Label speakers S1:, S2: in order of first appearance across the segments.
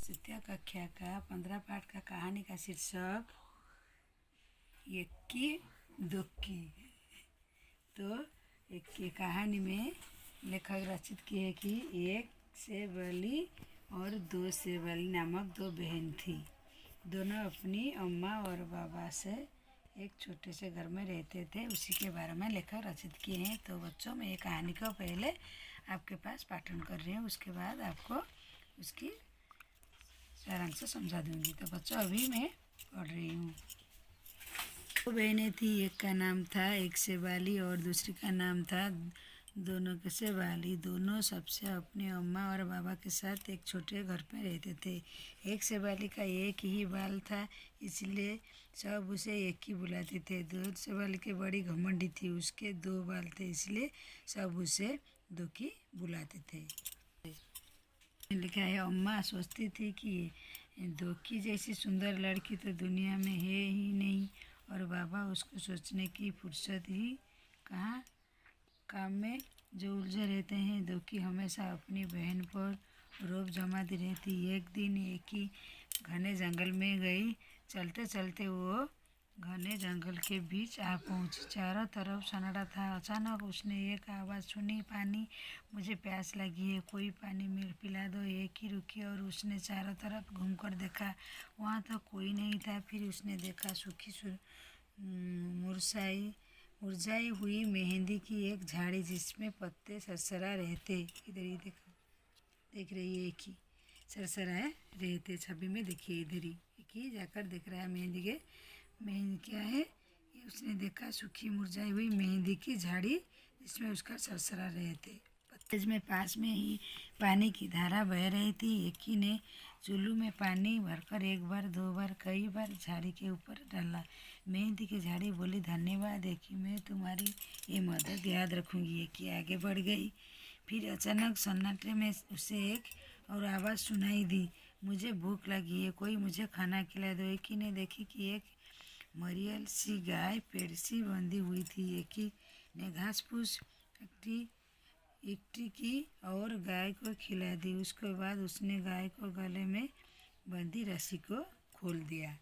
S1: तृतीय कक्षा का 15 पाठ का कहानी का शीर्षक एक्की दुक्की। तो एक की कहानी में लेखक रचित किए है कि एक सेवली और दो सेवली नामक दो बहन थी। दोनों अपनी अम्मा और बाबा से एक छोटे से घर में रहते थे। उसी के बारे में लेखक रचित किए हैं। तो बच्चों, मैं ये कहानी को पहले आपके पास पाठन कर रही हूँ, उसके बाद आपको उसकी सारांश समझा दूंगी। तो बच्चों, अभी मैं पढ़ रही हूँ। दो बहनें थी, एक का नाम था एक सेवाली और दूसरी का नाम था दोनों के सेवाली। दोनों सबसे अपने अम्मा और बाबा के साथ एक छोटे घर में रहते थे। एक सेवाली का एक ही बाल था, इसलिए सब उसे एक ही बुलाते थे। दो सेवाली की बड़ी घमंडी थी, उसके दो बाल थे, इसलिए सब उसे दुखी बुलाते थे। लिखा है, अम्मा सोचती थी कि दोकी जैसी सुंदर लड़की तो दुनिया में है ही नहीं, और बाबा उसको सोचने की फुर्सत ही कहाँ, काम में जो उलझे रहते हैं। दोकी हमेशा अपनी बहन पर रोब जमाती रहती। एक दिन एक ही घने जंगल में गई। चलते चलते वो घने जंगल के बीच आ पहुंची। चारों तरफ सन्नाटा था। अचानक उसने एक आवाज़ सुनी, पानी, मुझे प्यास लगी है, कोई पानी मिल पिला दो। एक ही रुकी और उसने चारों तरफ घूमकर देखा। वहाँ तो कोई नहीं था। फिर उसने देखा सूखी मुरझाई हुई मेहंदी की एक झाड़ी, जिसमें पत्ते सरसरा रहते। इधर ही देख रही है, एक ही सरसरा रहते। छवि में देखिए, इधर ही एक ही जाकर देख रहा है मेहंदी क्या है ये। उसने देखा सूखी मुरझाई हुई मेहंदी की झाड़ी, जिसमें उसका सरसरा रहते। पत्ते में पास में ही पानी की धारा बह रही थी। एक ही ने चुल्लू में पानी भरकर एक बार, दो बार, कई बार झाड़ी के ऊपर डाला। मेहंदी की झाड़ी बोली, धन्यवाद एक ही, मैं तुम्हारी ये मदद याद रखूंगी। एक ही आगे बढ़ गई। फिर अचानक सन्नाटे में उसे एक और आवाज़ सुनाई दी, मुझे भूख लगी है, कोई मुझे खाना खिला दो। एक ही ने देखी कि एक मरियल सी गाय पेड़ सी बंधी हुई थी। एक ही ने घास फूस इकट्ठी की और गाय को खिला दी। उसके बाद उसने गाय को गले में बंधी रस्सी को खोल दिया।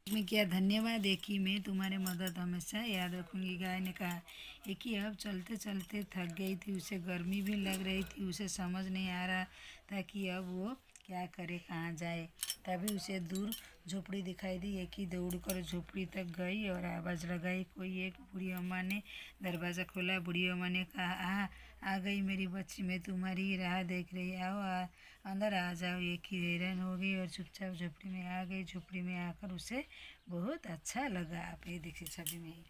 S1: मैं क्या, धन्यवाद एक ही, मैं तुम्हारी मदद हमेशा याद रखूंगी, गाय ने कहा। एक ही अब चलते चलते थक गई थी। उसे गर्मी भी लग रही थी। उसे समझ नहीं आ रहा था कि अब वो क्या करे, कहाँ जाए। तभी उसे दूर झोपड़ी दिखाई दी। एक ही दौड़कर झोपड़ी तक गई और आवाज़ लगाई। कोई एक बूढ़ी अम्मा ने दरवाज़ा खोला। बूढ़ी अम्मा ने कहा, आ गई मेरी बच्ची, मैं तुम्हारी राह देख रही, आओ अंदर आ जाओ। एक ही हैरान हो गई और चुपचाप झोपड़ी में आ गई। झोपड़ी में आकर उसे बहुत अच्छा लगा। आप ये देखिए, छवि में ही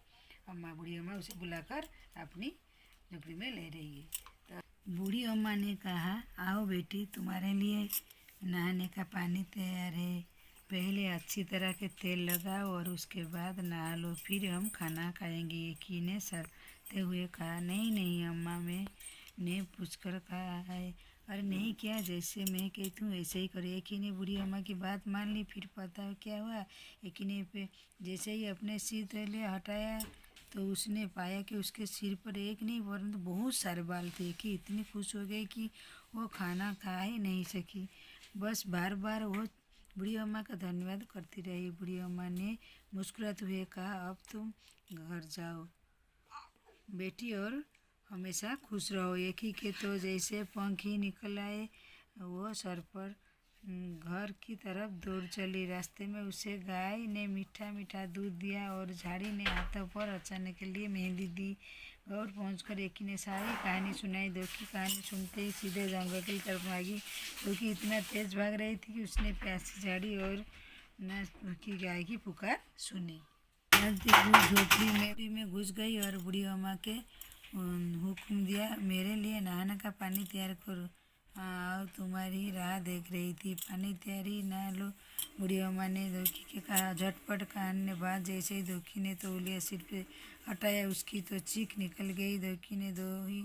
S1: अम्मा, बूढ़ी अम्मा उसे बुलाकर अपनी झोपड़ी में ले रही है। तो बूढ़ी अम्मा ने कहा, आओ बेटी, तुम्हारे लिए नहाने का पानी तैयार है। पहले अच्छी तरह के तेल लगाओ और उसके बाद नहा लो, फिर हम खाना खाएंगे। एक ही ने सरते हुए कहा, नहीं नहीं अम्मा, मैंने पूछकर कहा है। अरे नहीं क्या, जैसे मैं कहती हूँ ऐसे ही करो। एक ही ने बूढ़ी अम्मा की बात मान ली। फिर पता है क्या हुआ, एक ही ने जैसे ही अपने सिर तले हटाया तो उसने पाया कि उसके सिर पर एक नहीं परंतु बहुत सारे बाल थे। कि इतनी खुश हो गई कि वो खाना खा ही नहीं सकी, बस बार बार वो बूढ़ी अम्मा का धन्यवाद करती रही। बूढ़ी अम्मा ने मुस्कुराते हुए कहा, अब तुम घर जाओ बेटी और हमेशा खुश रहो। एक ही के तो जैसे पंख ही निकल आए, वो सर पर घर की तरफ दौड़ चली। रास्ते में उसे गाय ने मीठा मीठा दूध दिया और झाड़ी ने हाथों पर अचाने के लिए मेहंदी दी। और पहुंचकर एक ही ने सारी कहानी सुनाई। दोकी कहानी सुनते ही सीधे जंगल की तरफ भागी। दोकी इतना तेज भाग रही थी कि उसने प्यासी झाड़ी और न की गाय की पुकार सुनी। झोपड़ी में घुस गई और बूढ़ी अम्मा के हुक्म दिया, मेरे लिए नहाने का पानी तैयार करो। हाँ, तुम्हारी राह देख रही थी, पानी तैयारी ना लो। बूढ़ी अम्मा ने दोकी के कहा। झटपट कान बाद जैसे ही दोकी ने तौलिया सिर पे हटाया, उसकी तो चीख निकल गई। दोकी ने दो ही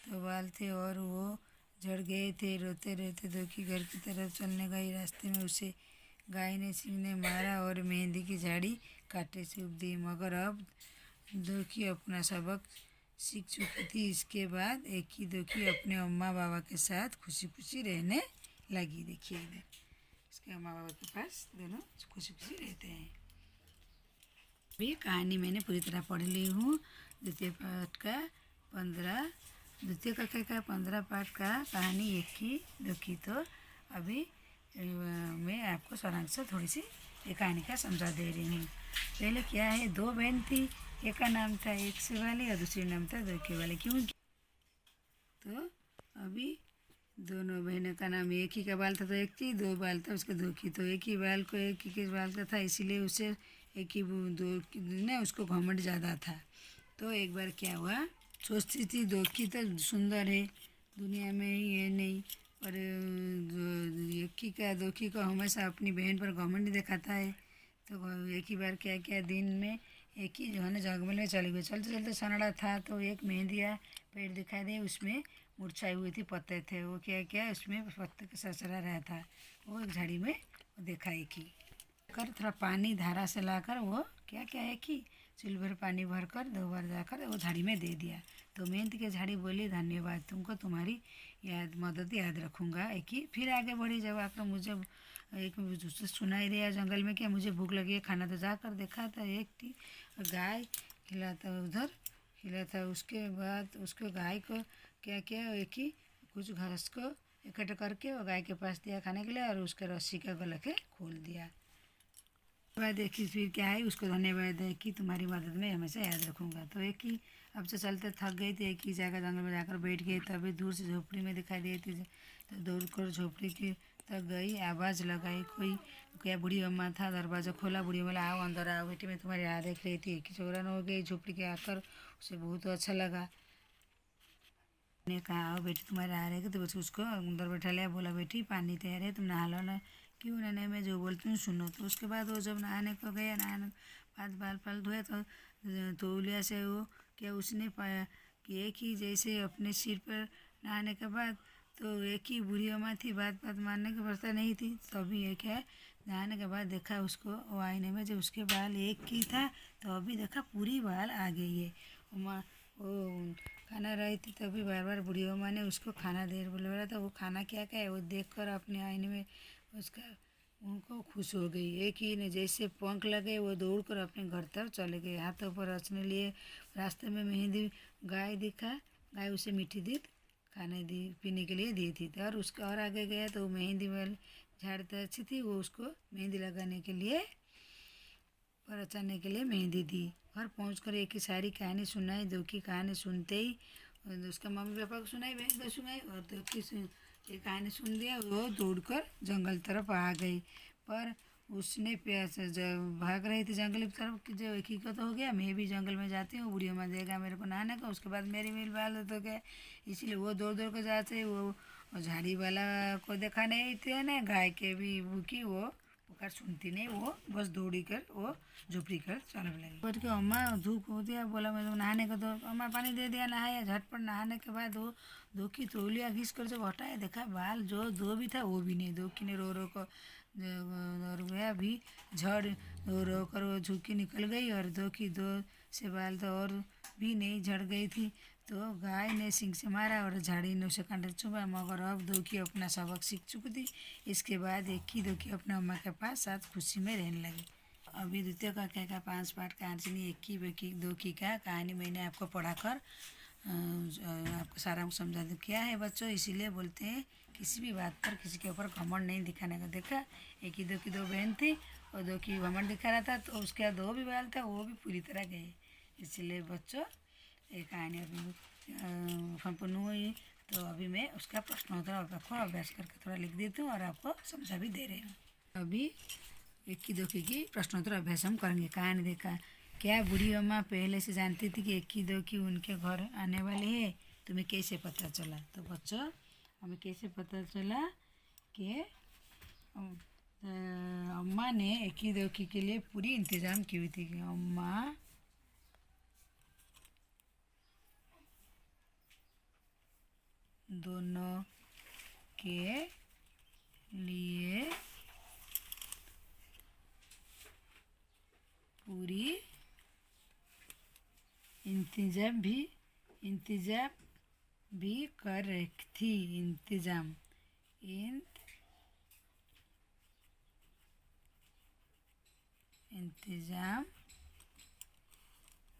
S1: तो बाल थे और वो झड़ गए थे। रोते रोते दोकी घर की तरफ चलने गई। रास्ते में उसे गाय ने सीने मारा और मेहंदी की झाड़ी कांटे से उग दी। मगर अब दोकी अपना सबक सीख चुकी थी। इसके बाद एक ही दोकी अपने अम्मा बाबा के साथ खुशी खुशी रहने लगी। देखिए इधर इसके उसके माँ बाप के पास दोनों खुशी खुशी रहते हैं। अभी कहानी मैंने पूरी तरह पढ़ ली हूँ। द्वितीय पाठ का 15 द्वितीय कक्षा का 15 पाठ का कहानी एक की दो की। तो अभी मैं आपको सारांश से थोड़ी सी ये कहानी का समझा दे रही हूँ। पहले क्या है, दो बहन थी, एक का नाम था एक से वाली और दूसरी नाम था दो के वाली। क्यों? तो अभी दोनों बहनों का नाम एक ही का बाल था तो एक की, दो बाल था उसके दो की। तो एक ही बाल को एक ही के बाल का था, इसीलिए उसे एक ही दो ने उसको घमंड ज़्यादा था। तो एक बार क्या हुआ, सोचती थी दो की तो सुंदर है, दुनिया में ये नहीं, पर एक ही का दो की को हमेशा अपनी बहन पर घमंड दिखाता है। तो एक ही बार क्या किया, दिन में एक ही जो है ना जंगल में चले गए। चलते चलते सनड़ा था तो एक मेहंदिया पेड़ दिखाई दे, उसमें मुरझाई हुई थी पत्ते थे। वो क्या क्या उसमें पत्ते का ससरा रहा था। वो एक झाड़ी में देखा एक ही कर थोड़ा पानी धारा से लाकर वो क्या क्या है कि सिल्वर पानी भरकर 2 बार जाकर वो झाड़ी में दे दिया। तो मेहंदी की झाड़ी बोली, धन्यवाद तुमको, तुम्हारी मदद याद रखूँगा। एक ही फिर आगे बढ़ी, जब आकर मुझे एक सुनाई दिया जंगल में क्या मुझे भूख लगी है खाना। तो जाकर देखा तो एक थी गाय खिलाता, उधर खिलाता। उसके बाद उसको गाय को क्या किया, एक ही कुछ घास को इकट्ठा करके वो गाय के पास दिया खाने के लिए और उसके रस्सी का गला के खोल दिया। बाद देखी फिर क्या है, उसको धन्यवाद है कि तुम्हारी मदद में हमेशा याद रखूँगा। तो एक ही अब से चलते थक गई थी, एक ही जगह जंगल में जाकर बैठ गई। तभी दूर से झोपड़ी में दिखाई दी थी, तो दौड़ कर झोपड़ी की तक गई, आवाज़ लगाई कोई क्या, बूढ़ी अम्मा था। दरवाज़ा खोला, बूढ़ी बोला आओ अंदर आओ बेटी, मैं तुम्हारी राह देख रही थी। एक ही चौरान हो गई झोपड़ी के आकर, उसे बहुत अच्छा लगा। ने कहा आओ बेटी तुम्हारे आ रहे, तो बस उसको अंदर बैठा लिया। बोला बेटी पानी तैयार है, तुम नहा लो ना। क्यों नहीं, मैं जो बोलती हूँ सुनो। तो उसके बाद वो जब नहाने को गया, नहाने बाद बाल पाल धोए तो तौलिया से वो क्या उसने पाया कि एक ही जैसे अपने सिर पर नहाने के बाद तो एक ही बूढ़ी अम्मा थी, बात बात मानने की व्यवस्था नहीं थी। तभी एक है नहाने के बाद देखा उसको वो आईने में, जब उसके बाल एक ही था तो अभी देखा पूरी बाल आ गई है। वो खाना रही थी, तभी बार बार बूढ़ी अम्मा ने उसको खाना दे बोला था। वो खाना क्या क्या है वो देखकर अपने आईने में उसका उनको खुश हो गई। एक ही ने जैसे पंख लगे वो दौड़कर अपने घर तरफ चले गए, हाथों पर रचने लिए। रास्ते में मेहंदी गाय दिखा, गाय उसे मीठी दूध खाने दी पीने के लिए दी थी। और उसका और आगे गया तो मेहंदी वाली झाड़ तो अच्छी थी, वो उसको मेहंदी लगाने के लिए पर अचाने के लिए मेहंदी दी। घर पहुंचकर एक ही सारी कहानी सुनाई। दो की कहानी सुनते ही उसका मम्मी पापा को सुनाई, बहन को सुनाई, और दो की ये कहानी सुन लिया। वो दौड़कर जंगल तरफ आ गई, पर उसने प्यास जब भाग रही थी जंगल की तरफ कि जो एक ही को तो हो गया, मैं भी जंगल में जाती हूँ, बूढ़ी अम्मा देगा मेरे को नहाने का, उसके बाद मेरी मिल बाल तो गया। इसीलिए वो दौड़ दौड़ कर जाते, वो झाड़ी वाला को देखा नहीं थे ना, गाय के भी भूखी, वो पुकार सुनती नहीं, वो बस दौड़ी कर वो झुपड़ी कर चलने लगी। बोल के अम्मा धूप हो दिया, बोला मैं तो नहाने को, तो अम्मा पानी दे दिया, नहाया। झटपट नहाने के बाद वो दो की तौलिया घिस कर जब हटाया, देखा बाल जो दो भी था वो भी नहीं। दो की ने रो रो कर गया भी झड़, रो रो कर वो झुकी निकल गई, और दो की दो से बाल तो और भी नहीं झड़ गई थी। तो गाय ने सिंग से मारा और झाड़ी ने उसे कांटे चुभा, मगर अब दो की अपना सबक सीख चुकी थी। इसके बाद एक ही दो की अपने अम्मा के पास साथ खुशी में रहने लगी। अभी द्वितीय कक्षा का 5 पाठ कहानी एक की दो की का कहानी मैंने आपको पढ़ाकर आपको सारा समझा दूँ क्या है बच्चों। इसीलिए बोलते हैं किसी भी बात पर किसी के ऊपर घमंड नहीं दिखाने का। देखा एक ही दो बहन थी और दो की घमंड दिखा रहा था, तो उसके दो भी बाल था वो भी पूरी तरह गए। इसलिए बच्चों ये कहानी अभी संपूर्ण हुई। तो अभी मैं उसका प्रश्नोत्तर आपको अभ्यास करके थोड़ा लिख देती हूँ और आपको समझा भी दे रही हूँ। अभी एक की दो की प्रश्नोत्तर अभ्यास हम करेंगे। कहानी देखा, क्या बूढ़ी अम्मा पहले से जानती थी कि एक की दो की उनके घर आने वाले हैं? तुम्हें कैसे पता चला? तो बच्चों हमें कैसे पता चला कि अम्मा ने एक की दो की के लिए पूरी इंतज़ाम की हुई थी। कि अम्मा दोनों के लिए पूरी इंतज़ाम भी कर रखी थी। इंतजाम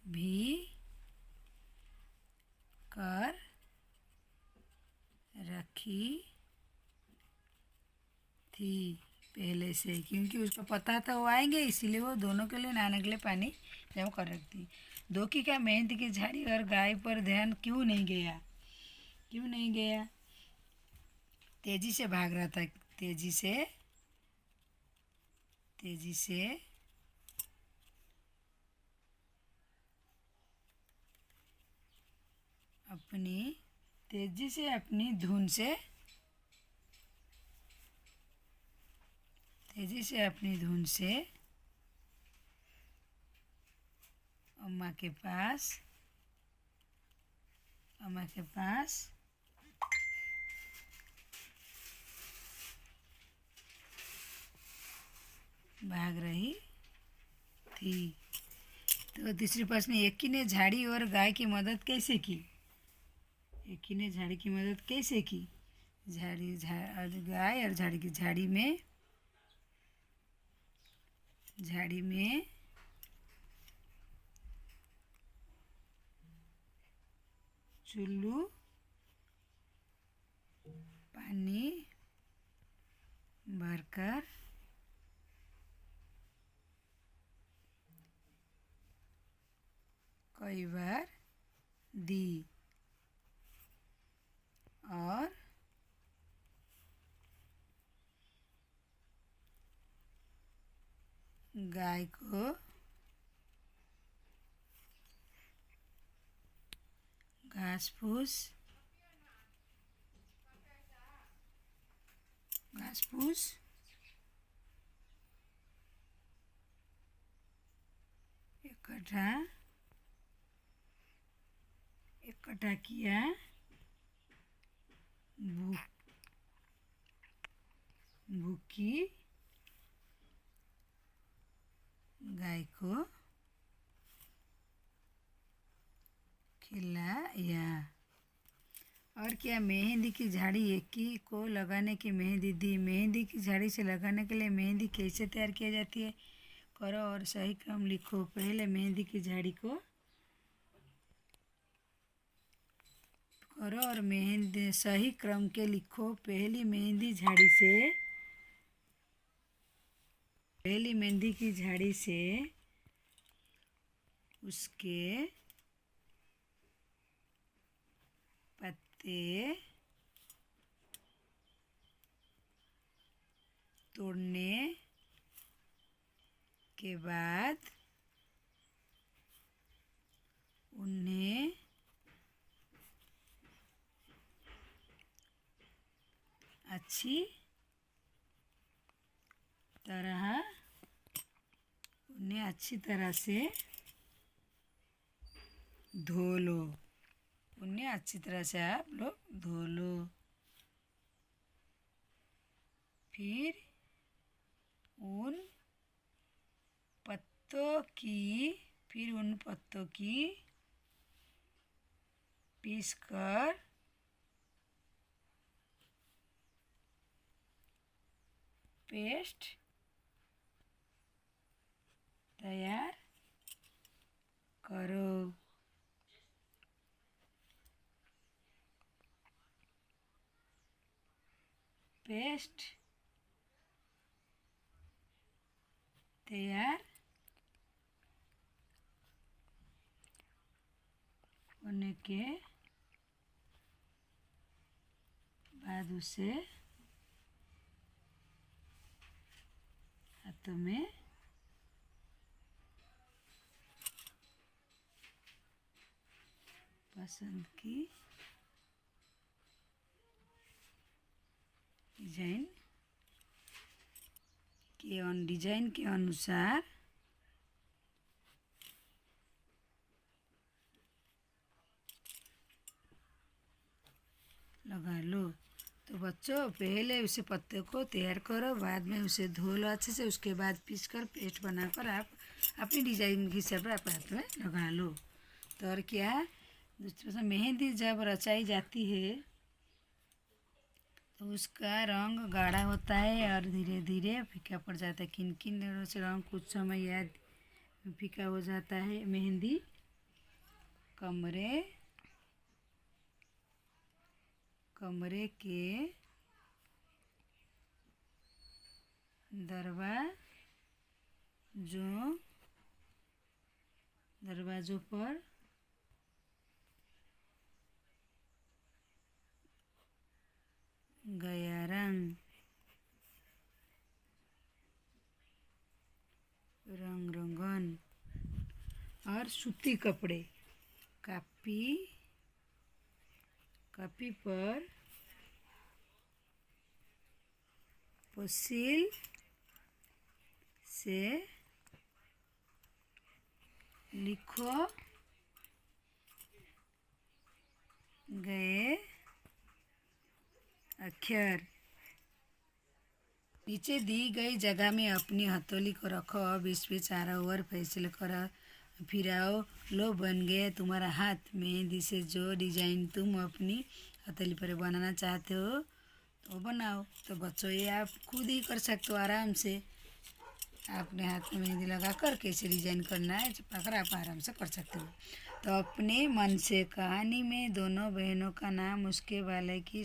S1: भी कर रखी थी पहले से, क्योंकि उसको पता था वो आएंगे, इसीलिए वो दोनों के लिए नहाने के लिए पानी जमा कर रखती। दो की क्या मेहंदी की झाड़ी और गाय पर ध्यान क्यों नहीं गया? क्यों नहीं गया? तेजी से भाग रहा था, तेजी से अपनी धुन से अम्मा के पास भाग रही थी। तो तीसरी प्रश्न, एकी ने झाड़ी और गाय की मदद कैसे की? एकी ने झाड़ी की मदद कैसे की? गाय और झाड़ी की झाड़ी में चुल्लू पानी भरकर कई बार दी और गाय को घास फूस इकट्ठा किया, भूखी गाय को खिलाया। और क्या मेहंदी की झाड़ी एकी को लगाने की मेहंदी दी? मेहंदी की झाड़ी से लगाने के लिए मेहंदी कैसे तैयार की जाती है? करो और सही क्रम लिखो। पहले मेहंदी की झाड़ी को करो और मेहंदी सही क्रम के लिखो। पहली मेहंदी की झाड़ी से उसके पत्ते तोड़ने के बाद उन्हें अच्छी तरह से धो लो। उन्हें अच्छी तरह से आप लोग धो लो। फिर उन पत्तों की पीसकर पेस्ट तैयार करो। पेस्ट तैयार होने के बाद उसे हाथों में पसंद की डिजाइन के अनुसार लगा लो। तो बच्चों, पहले उसे पत्ते को तैयार करो, बाद में उसे धो लो अच्छे से, उसके बाद पीसकर पेस्ट बनाकर आप अपनी डिजाइन के हिसाब से अपने हाथ में लगा लो। तो और क्या, दूसरे से मेहंदी जब रचाई जाती है तो उसका रंग गाढ़ा होता है और धीरे धीरे फीका पड़ जाता है। किन किन से रंग कुछ समय फीका हो जाता है। मेहंदी कमरे कमरे के दरवाजों पर गया रंग रंगन। और सूती कपड़े कापी पर पेंसिल से लिखो गए अक्षर। नीचे दी गई जगह में अपनी हथौड़ी को रखो। अब इस पे चारों ओर फैसले करो, फिराओ। लो, बन गया तुम्हारा हाथ। मेहंदी से जो डिज़ाइन तुम अपनी हथौड़ी पर बनाना चाहते हो तो बनाओ। तो बच्चों, ये आप खुद ही कर सकते हो आराम से। अपने हाथ में मेहंदी लगा कर कैसे डिज़ाइन करना है पकड़ आप आराम से कर सकते हो। तो अपने मन से कहानी में दोनों बहनों का नाम उसके वाले की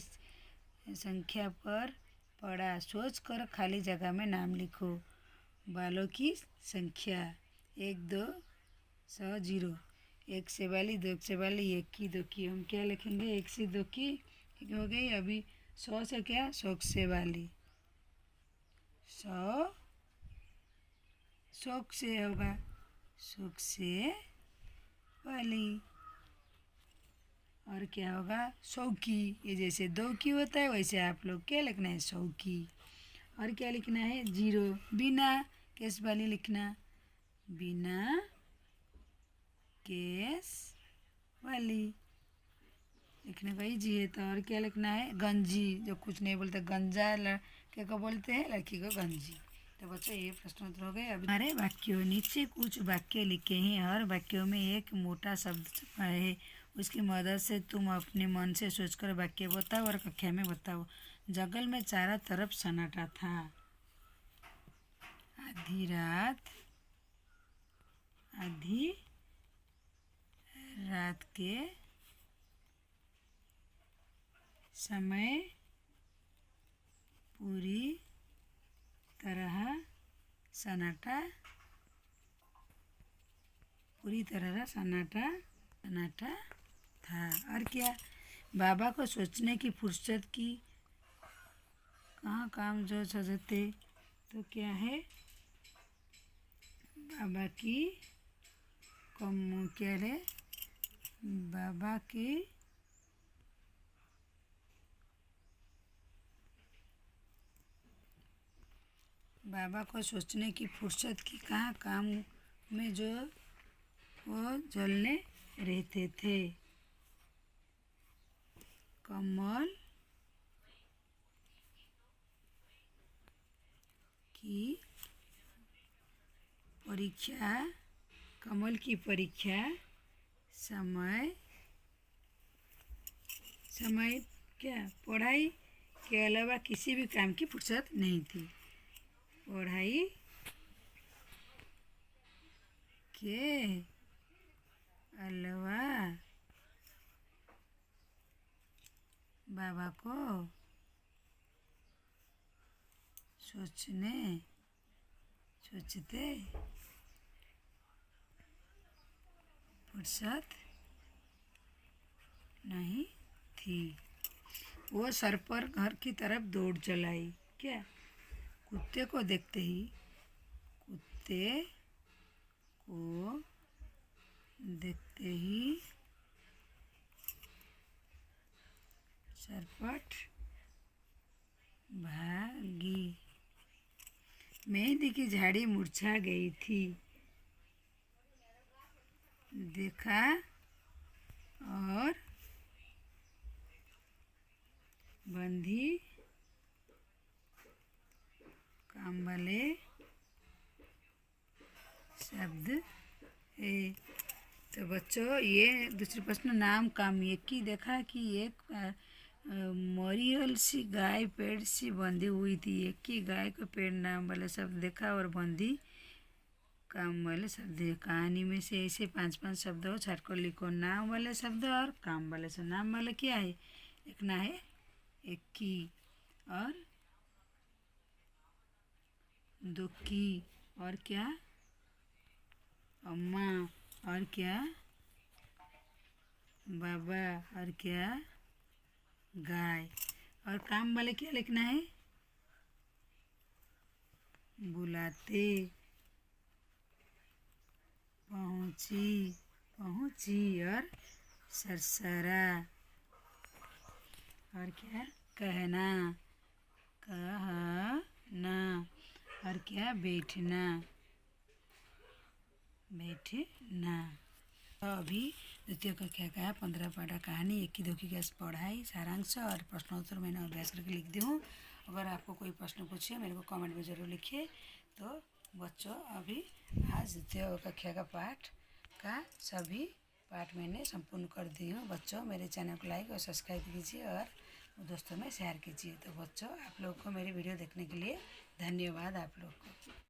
S1: संख्या पर पढ़ा। सोच कर खाली जगह में नाम लिखो। बालों की संख्या 1 2 100 0। 1 से वाली, 2 से वाली, 1 की, 2 की। हम क्या लिखेंगे? 1 से 2 की हो गई। अभी 100 से क्या? 100 से वाली। 100 से होगा 100 से वाली। और क्या होगा? 100 की। ये जैसे 2 की होता है वैसे आप लोग क्या लिखना है? 100 की। और क्या लिखना है? 0 बिना केस वाली लिखना। बिना केस वाली लिखने का ईजी है। तो और क्या लिखना है? गंजी। जो कुछ नहीं बोलते गंजा लड़के को बोलते हैं, लड़की को गंजी। तो बच्चों, ये प्रश्न उत्तर हो गए। अब हमारे वाक्यों नीचे कुछ वाक्य लिखे हैं। हर वाक्यों में एक मोटा शब्द छुपा है। उसकी मदद से तुम अपने मन से सोचकर वाक्य बताओ और कक्षा में बताओ। जंगल में चारों तरफ सन्नाटा था। आधी रात के समय पूरी तरह सन्नाटा था। और क्या? बाबा को सोचने की फुर्सत की कहाँ काम जो सजते। तो क्या है? बाबा की क्या है? बाबा को सोचने की फुर्सत की कहाँ काम में जो वो जलने रहते थे। कमल की परीक्षा समय क्या? पढ़ाई के अलावा किसी भी काम की फुर्सत नहीं थी। पढ़ाई के अलावा बाबा को सोचते फुर्सत नहीं थी। वो सर पर घर की तरफ दौड़ चलाई। क्या? कुत्ते को देखते ही सरपट भागी। मेहंदी की झाड़ी मुरझा गई थी। देखा और बंधी काम वाले शब्द है। तो बच्चों, ये दूसरे प्रश्न नाम काम। एक की देखा कि एक मरियल सी गाय पेड़ से बंधी हुई थी। एक की गाय को पेड़ नाम वाले शब्द देखा और बंधी काम वाले शब्द है। कहानी में से ऐसे 5-5 शब्द हो, छट कर लिखो। नाम वाले शब्द और काम वाले शब्द। नाम वाले क्या है, लिखना है एकी और दुखी और क्या अम्मा और क्या बाबा और क्या गाय। और काम वाले क्या लिखना है, बुलाते, पहुँची पहुँची और सरसरा और क्या कहना, कहना और क्या बैठना, बैठना। तो अभी द्वितीय कक्षा का 15 पाठा कहानी एकी दुखी का पढ़ाई सारांश और प्रश्नोत्तर मैंने अभ्यास करके लिख दी हूँ। अगर आपको कोई प्रश्न पूछिए मेरे को कमेंट में ज़रूर लिखिए। तो बच्चों अभी आज द्वितीय कक्षा का पाठ का सभी पाठ मैंने संपूर्ण कर दी हूँ। बच्चों मेरे चैनल को लाइक और सब्सक्राइब कीजिए और दोस्तों में शेयर कीजिए। तो बच्चों आप लोग को मेरी वीडियो देखने के लिए धन्यवाद आप लोग को।